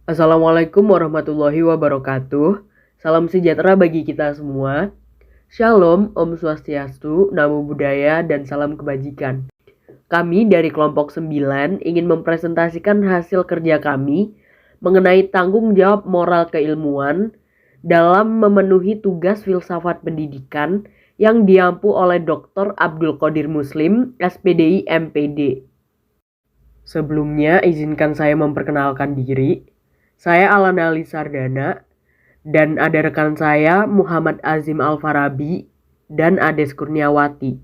Assalamualaikum warahmatullahi wabarakatuh. Salam sejahtera bagi kita semua. Shalom, Om Swastiastu, Namo Buddhaya, dan salam kebajikan. Kami dari kelompok 9 ingin mempresentasikan hasil kerja kami mengenai tanggung jawab moral keilmuan dalam memenuhi tugas filsafat pendidikan yang diampu oleh Dr. Abdul Qadir Muslim, SPDI MPD. Sebelumnya, izinkan saya memperkenalkan diri. Saya Alana Ali Sardana, dan ada rekan saya Muhammad Azim Al-Farabi dan Ades Kurniawati.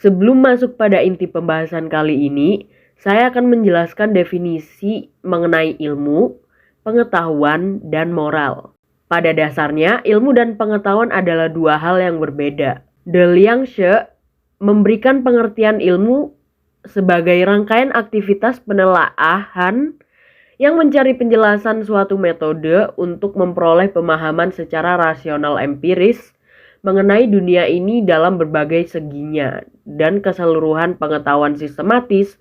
Sebelum masuk pada inti pembahasan kali ini, saya akan menjelaskan definisi mengenai ilmu, pengetahuan, dan moral. Pada dasarnya, ilmu dan pengetahuan adalah dua hal yang berbeda. De Liangshe memberikan pengertian ilmu sebagai rangkaian aktivitas penelaahan yang mencari penjelasan suatu metode untuk memperoleh pemahaman secara rasional empiris mengenai dunia ini dalam berbagai seginya dan keseluruhan pengetahuan sistematis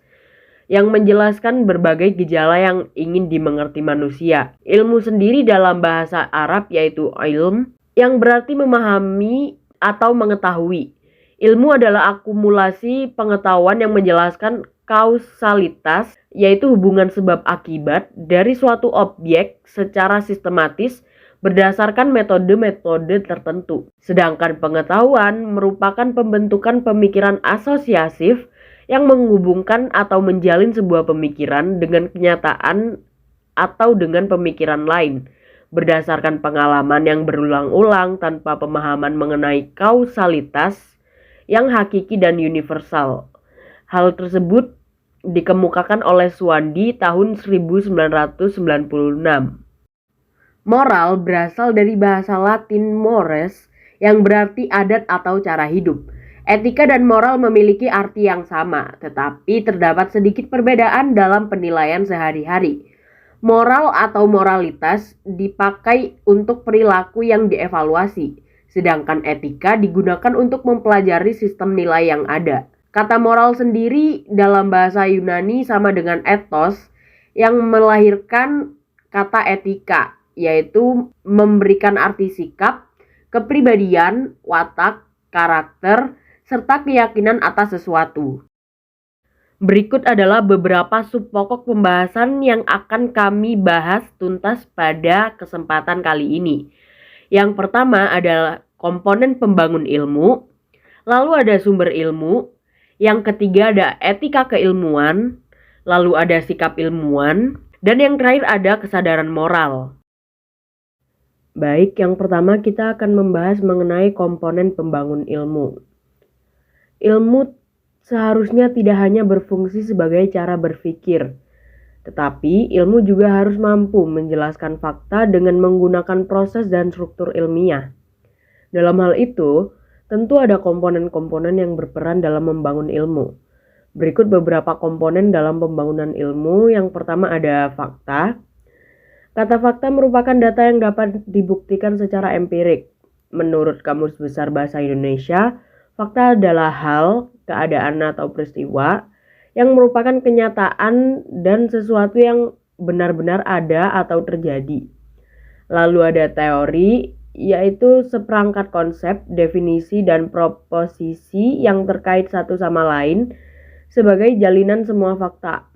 yang menjelaskan berbagai gejala yang ingin dimengerti manusia. Ilmu sendiri dalam bahasa Arab yaitu ilm, yang berarti memahami atau mengetahui. Ilmu adalah akumulasi pengetahuan yang menjelaskan kausalitas, yaitu hubungan sebab akibat dari suatu objek secara sistematis berdasarkan metode-metode tertentu. Sedangkan pengetahuan merupakan pembentukan pemikiran asosiasif yang menghubungkan atau menjalin sebuah pemikiran dengan kenyataan atau dengan pemikiran lain berdasarkan pengalaman yang berulang-ulang tanpa pemahaman mengenai kausalitas yang hakiki dan universal. Hal tersebut dikemukakan oleh Swandi tahun 1996. Moral berasal dari bahasa Latin mores yang berarti adat atau cara hidup. Etika dan moral memiliki arti yang sama, tetapi terdapat sedikit perbedaan dalam penilaian sehari-hari. Moral atau moralitas dipakai untuk perilaku yang dievaluasi, sedangkan etika digunakan untuk mempelajari sistem nilai yang ada. Kata moral sendiri dalam bahasa Yunani sama dengan ethos yang melahirkan kata etika, yaitu memberikan arti sikap, kepribadian, watak, karakter, serta keyakinan atas sesuatu. Berikut adalah beberapa subpokok pembahasan yang akan kami bahas tuntas pada kesempatan kali ini. Yang pertama adalah komponen pembangun ilmu, lalu ada sumber ilmu, yang ketiga ada etika keilmuan, lalu ada sikap ilmuwan, dan yang terakhir ada kesadaran moral. Baik, yang pertama kita akan membahas mengenai komponen pembangun ilmu. Ilmu seharusnya tidak hanya berfungsi sebagai cara berpikir, tetapi ilmu juga harus mampu menjelaskan fakta dengan menggunakan proses dan struktur ilmiah. Dalam hal itu, tentu ada komponen-komponen yang berperan dalam membangun ilmu. Berikut beberapa komponen dalam pembangunan ilmu. Yang pertama ada fakta. Kata fakta merupakan data yang dapat dibuktikan secara empirik. Menurut Kamus Besar Bahasa Indonesia, fakta adalah hal, keadaan atau peristiwa yang merupakan kenyataan dan sesuatu yang benar-benar ada atau terjadi. Lalu ada teori, yaitu seperangkat konsep, definisi, dan proposisi yang terkait satu sama lain sebagai jalinan semua fakta.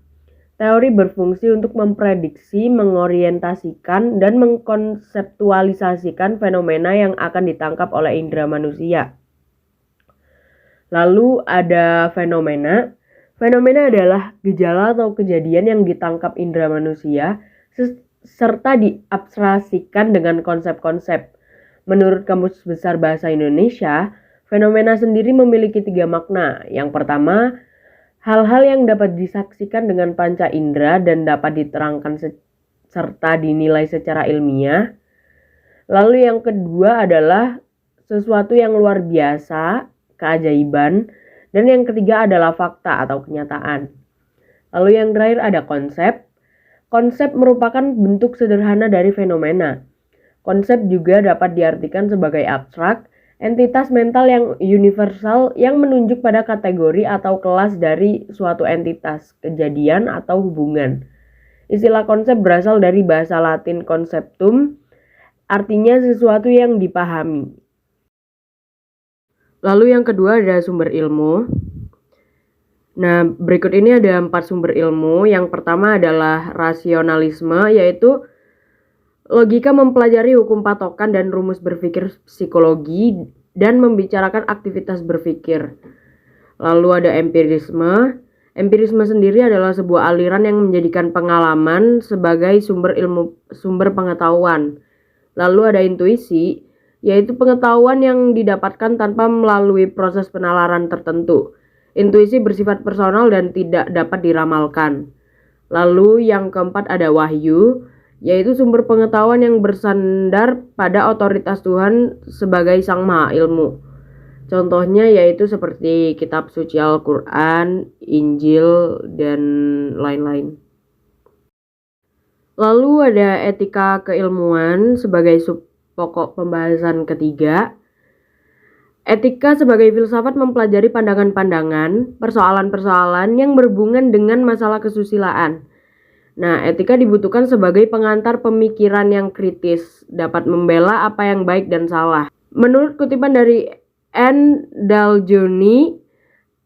Teori berfungsi untuk memprediksi, mengorientasikan, dan mengkonseptualisasikan fenomena yang akan ditangkap oleh indera manusia. Lalu ada fenomena. Fenomena adalah gejala atau kejadian yang ditangkap indera manusia serta diabstraksikan dengan konsep-konsep. Menurut Kamus Besar Bahasa Indonesia, fenomena sendiri memiliki 3 makna. Yang pertama, hal-hal yang dapat disaksikan dengan panca indera dan dapat diterangkan serta dinilai secara ilmiah. Lalu yang kedua adalah sesuatu yang luar biasa, keajaiban, dan yang ketiga adalah fakta atau kenyataan. Lalu yang terakhir ada konsep. Konsep merupakan bentuk sederhana dari fenomena. Konsep juga dapat diartikan sebagai abstrak, entitas mental yang universal yang menunjuk pada kategori atau kelas dari suatu entitas, kejadian, atau hubungan. Istilah konsep berasal dari bahasa Latin conceptum, artinya sesuatu yang dipahami. Lalu yang kedua ada sumber ilmu. Nah, berikut ini ada 4 sumber ilmu. Yang pertama adalah rasionalisme, yaitu logika mempelajari hukum patokan dan rumus berpikir psikologi dan membicarakan aktivitas berpikir. Lalu ada empirisme. Empirisme sendiri adalah sebuah aliran yang menjadikan pengalaman sebagai sumber pengetahuan. Lalu ada intuisi, yaitu pengetahuan yang didapatkan tanpa melalui proses penalaran tertentu. Intuisi bersifat personal dan tidak dapat diramalkan. Lalu yang keempat ada wahyu, yaitu sumber pengetahuan yang bersandar pada otoritas Tuhan sebagai Sang Maha Ilmu. Contohnya yaitu seperti kitab suci Al-Quran, Injil, dan lain-lain. Lalu ada etika keilmuan sebagai pokok pembahasan ketiga. Etika sebagai filsafat mempelajari pandangan-pandangan, persoalan-persoalan yang berhubungan dengan masalah kesusilaan. Nah, etika dibutuhkan sebagai pengantar pemikiran yang kritis, dapat membela apa yang baik dan salah. Menurut kutipan dari N. Daljoni,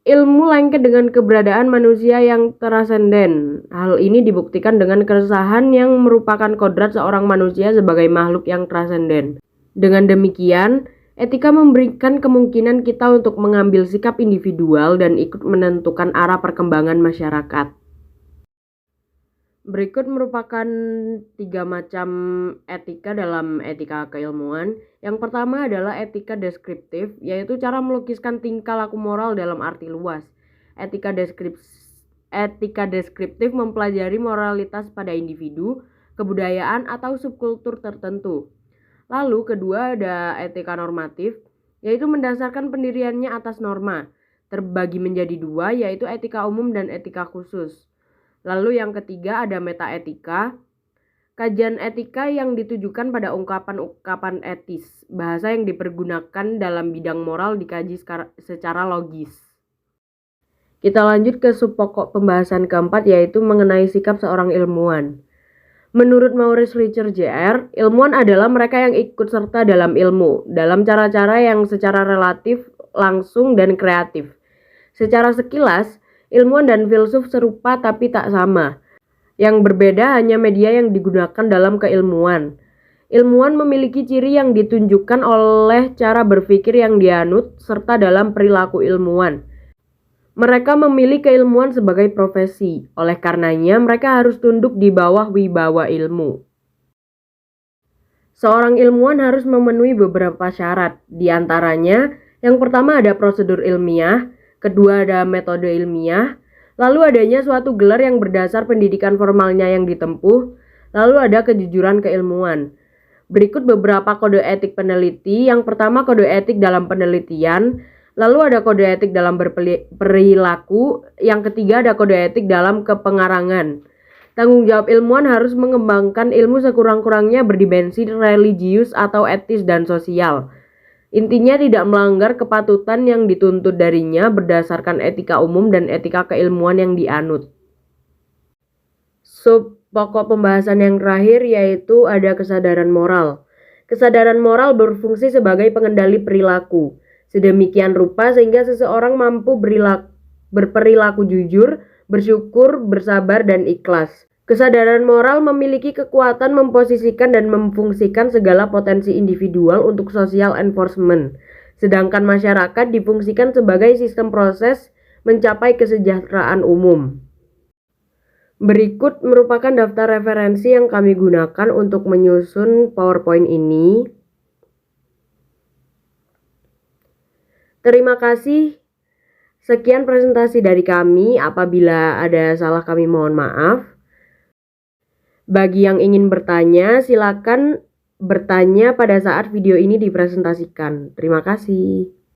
ilmu lengket dengan keberadaan manusia yang transenden. Hal ini dibuktikan dengan keresahan yang merupakan kodrat seorang manusia sebagai makhluk yang transenden. Dengan demikian, etika memberikan kemungkinan kita untuk mengambil sikap individual dan ikut menentukan arah perkembangan masyarakat. Berikut merupakan 3 macam etika dalam etika keilmuan. Yang pertama adalah etika deskriptif, yaitu cara melukiskan tingkah laku moral dalam arti luas. Etika deskriptif mempelajari moralitas pada individu, kebudayaan, atau subkultur tertentu. Lalu kedua ada etika normatif, yaitu mendasarkan pendiriannya atas norma. Terbagi menjadi 2, yaitu etika umum dan etika khusus. Lalu yang ketiga ada metaetika, kajian etika yang ditujukan pada ungkapan-ungkapan etis. Bahasa yang dipergunakan dalam bidang moral dikaji secara logis. Kita lanjut ke subpokok pembahasan keempat, yaitu mengenai sikap seorang ilmuwan. Menurut Maurice Richard Jr., ilmuwan adalah mereka yang ikut serta dalam ilmu, dalam cara-cara yang secara relatif, langsung, dan kreatif. Secara sekilas, ilmuwan dan filsuf serupa tapi tak sama. Yang berbeda hanya media yang digunakan dalam keilmuan. Ilmuwan memiliki ciri yang ditunjukkan oleh cara berpikir yang dianut serta dalam perilaku ilmuwan. Mereka memilih keilmuan sebagai profesi. Oleh karenanya mereka harus tunduk di bawah wibawa ilmu. Seorang ilmuwan harus memenuhi beberapa syarat. Di antaranya, yang pertama ada prosedur ilmiah, kedua ada metode ilmiah, lalu adanya suatu gelar yang berdasar pendidikan formalnya yang ditempuh, lalu ada kejujuran keilmuan. Berikut beberapa kode etik peneliti. Yang pertama kode etik dalam penelitian, lalu ada kode etik dalam berperilaku, yang ketiga ada kode etik dalam kepengarangan. Tanggung jawab ilmuwan harus mengembangkan ilmu sekurang-kurangnya berdimensi religius atau etis dan sosial. Intinya tidak melanggar kepatutan yang dituntut darinya berdasarkan etika umum dan etika keilmuan yang dianut. Pokok pembahasan yang terakhir yaitu ada kesadaran moral. Kesadaran moral berfungsi sebagai pengendali perilaku. Sedemikian rupa sehingga seseorang mampu berperilaku jujur, bersyukur, bersabar, dan ikhlas. Kesadaran moral memiliki kekuatan memposisikan dan memfungsikan segala potensi individual untuk social enforcement, sedangkan masyarakat difungsikan sebagai sistem proses mencapai kesejahteraan umum. Berikut merupakan daftar referensi yang kami gunakan untuk menyusun PowerPoint ini. Terima kasih. Sekian presentasi dari kami. Apabila ada salah kami mohon maaf. Bagi yang ingin bertanya, silakan bertanya pada saat video ini dipresentasikan. Terima kasih.